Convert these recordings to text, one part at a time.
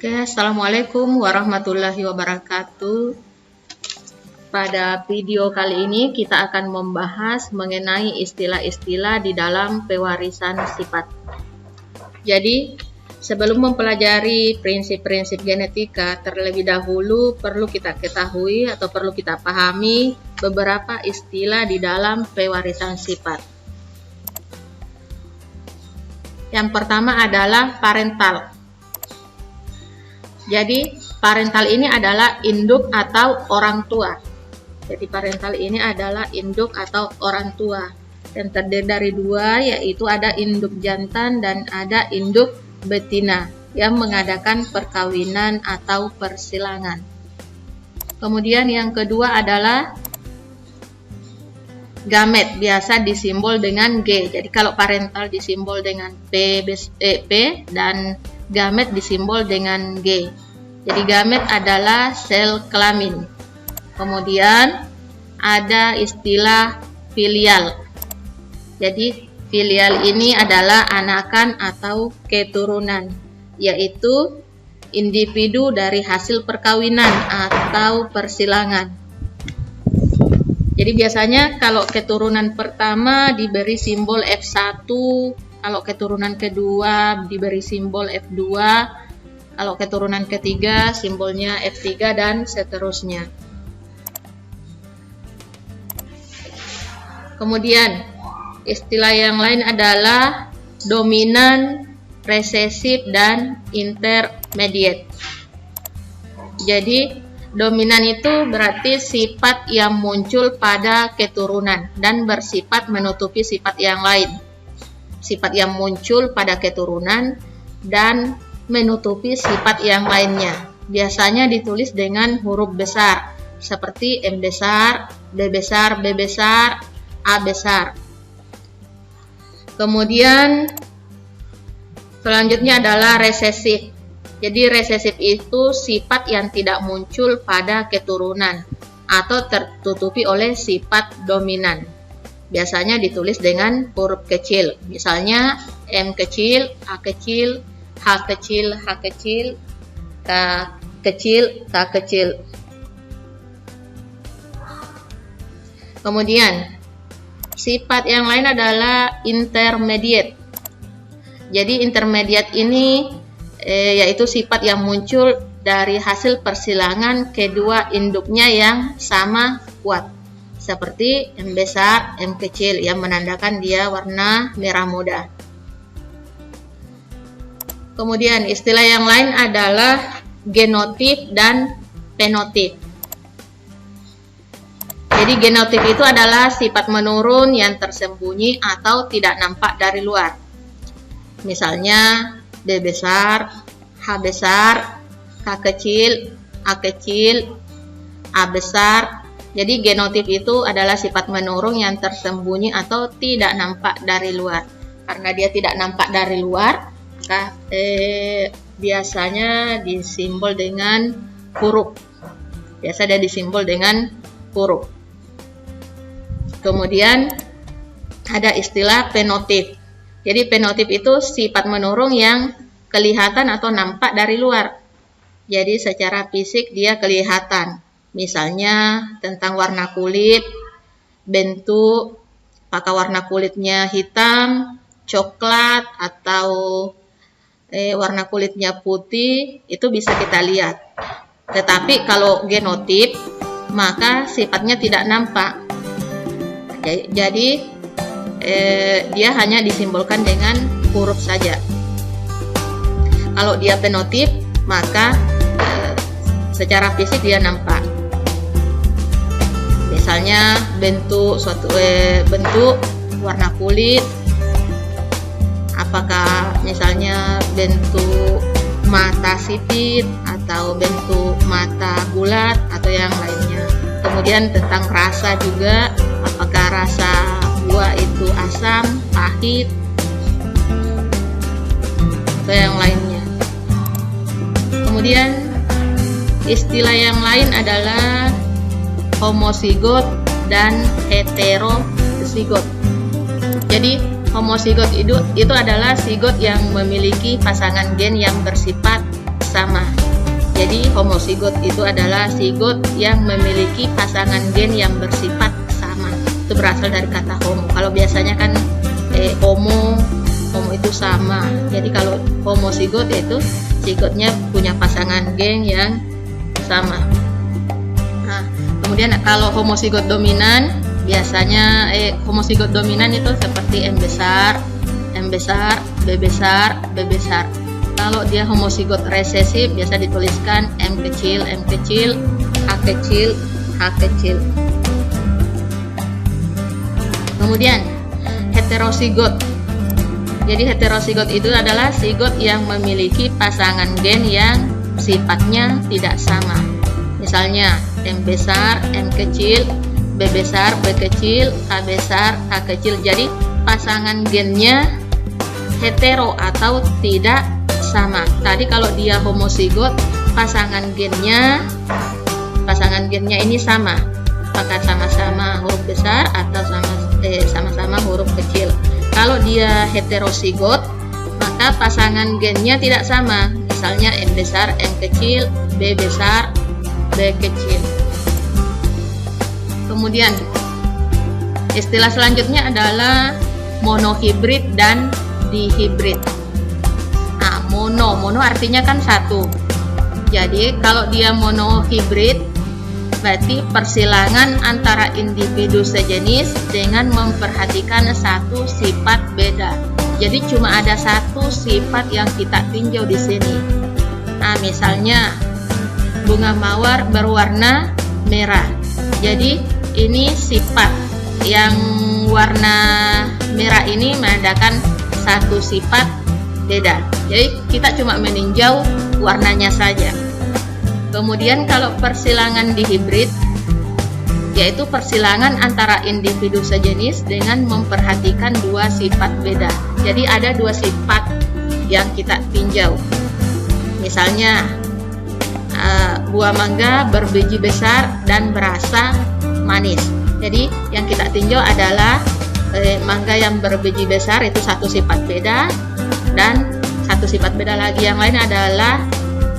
Oke, assalamualaikum warahmatullahi wabarakatuh. Pada video kali ini kita akan membahas mengenai istilah-istilah di dalam pewarisan sifat. Jadi, sebelum mempelajari prinsip-prinsip genetika, terlebih dahulu perlu kita ketahui atau perlu kita pahami beberapa istilah di dalam pewarisan sifat. Yang pertama adalah parental. Jadi, parental ini adalah induk atau orang tua. Jadi, parental ini adalah induk atau orang tua. Dan terdiri dari dua, yaitu ada induk jantan dan ada induk betina yang mengadakan perkawinan atau persilangan. Kemudian yang kedua adalah gamet, biasa disimbol dengan G. Jadi, kalau parental disimbol dengan P dan gamet disimbol dengan G. Jadi gamet adalah sel kelamin. Kemudian ada istilah filial. Jadi filial ini adalah anakan atau keturunan, yaitu individu dari hasil perkawinan atau persilangan. Jadi biasanya kalau keturunan pertama diberi simbol F1, kalau keturunan kedua diberi simbol F2, kalau keturunan ketiga simbolnya F3 dan seterusnya. Kemudian istilah yang lain adalah dominan, resesif, dan intermediate. Jadi dominan itu berarti sifat yang muncul pada keturunan dan bersifat menutupi sifat yang lain. Sifat yang muncul pada keturunan dan menutupi sifat yang lainnya. Biasanya ditulis dengan huruf besar seperti M besar, B besar, B besar, A besar. Kemudian selanjutnya adalah resesif. Jadi resesif itu sifat yang tidak muncul pada keturunan atau tertutupi oleh sifat dominan. Biasanya ditulis dengan huruf kecil. Misalnya M kecil, A kecil, H kecil, H kecil, K kecil, K kecil. Kemudian sifat yang lain adalah intermediate. Jadi intermediate ini yaitu sifat yang muncul dari hasil persilangan kedua induknya yang sama kuat, seperti M besar, M kecil yang menandakan dia warna merah muda. Kemudian istilah yang lain adalah genotip dan fenotip. Jadi genotip itu adalah sifat menurun yang tersembunyi atau tidak nampak dari luar. Misalnya B besar, H besar, K kecil, A kecil, A besar. Jadi genotip itu adalah sifat menurun yang tersembunyi atau tidak nampak dari luar. Karena dia tidak nampak dari luar, maka biasanya disimbol dengan huruf. Biasa dia disimbol dengan huruf. Kemudian ada istilah fenotip. Jadi fenotip itu sifat menurun yang kelihatan atau nampak dari luar. Jadi secara fisik dia kelihatan. Misalnya tentang warna kulit, bentuk, apakah warna kulitnya hitam, coklat, atau warna kulitnya putih, itu bisa kita lihat. Tetapi kalau genotip, maka sifatnya tidak nampak. Jadi dia hanya disimbolkan dengan huruf saja. Kalau dia fenotip, maka secara fisik dia nampak. Misalnya bentuk suatu bentuk, warna kulit, apakah misalnya bentuk mata sipit atau bentuk mata bulat atau yang lainnya. Kemudian tentang rasa juga, apakah rasa buah itu asam, pahit, atau yang lainnya. Kemudian istilah yang lain adalah homozigot dan heterozigot. Jadi homozigot itu adalah zigot yang memiliki pasangan gen yang bersifat sama. homozigot itu adalah zigot yang memiliki pasangan gen yang bersifat sama. Itu berasal dari kata homo. Kalau biasanya kan homo itu sama. Jadi kalau homozigot itu zigotnya punya pasangan gen yang sama. Nah, kemudian kalau homozigot dominan, biasanya homozigot dominan itu seperti M besar, B besar, B besar. Kalau dia homozigot resesif biasa dituliskan M kecil, H kecil, H kecil. Kemudian heterozigot. Jadi heterozigot itu adalah zigot yang memiliki pasangan gen yang sifatnya tidak sama. Misalnya M besar, M kecil, B besar, B kecil, H besar, H kecil. Jadi pasangan gennya hetero atau tidak sama. Tadi kalau dia homozigot, pasangan gennya ini sama, apakah sama-sama huruf besar atau sama-sama huruf kecil. Kalau dia heterozigot, maka pasangan gennya tidak sama. Misalnya M besar, M kecil, B besar, B kecil. Kemudian istilah selanjutnya adalah monohibrid dan dihibrid. Nah, mono artinya kan satu. Jadi kalau dia monohibrid berarti persilangan antara individu sejenis dengan memperhatikan satu sifat beda. Jadi cuma ada satu sifat yang kita tinjau di sini. Nah, misalnya bunga mawar berwarna merah. Jadi ini sifat yang warna merah ini menandakan satu sifat beda. Jadi kita cuma meninjau warnanya saja. Kemudian kalau persilangan dihibrid, yaitu persilangan antara individu sejenis dengan memperhatikan dua sifat beda. Jadi ada dua sifat yang kita tinjau. Misalnya buah mangga berbiji besar dan berasa manis. Jadi yang kita tinjau adalah mangga yang berbiji besar itu satu sifat beda, dan satu sifat beda lagi yang lain adalah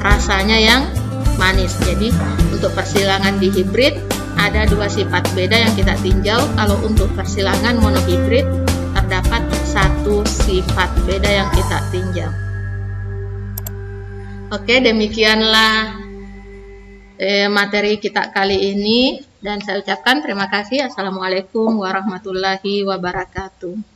rasanya yang manis. Jadi untuk persilangan dihibrid ada dua sifat beda yang kita tinjau. Kalau untuk persilangan monohibrid terdapat satu sifat beda yang kita tinjau. Oke, demikianlah materi kita kali ini, dan saya ucapkan terima kasih. Assalamualaikum warahmatullahi wabarakatuh.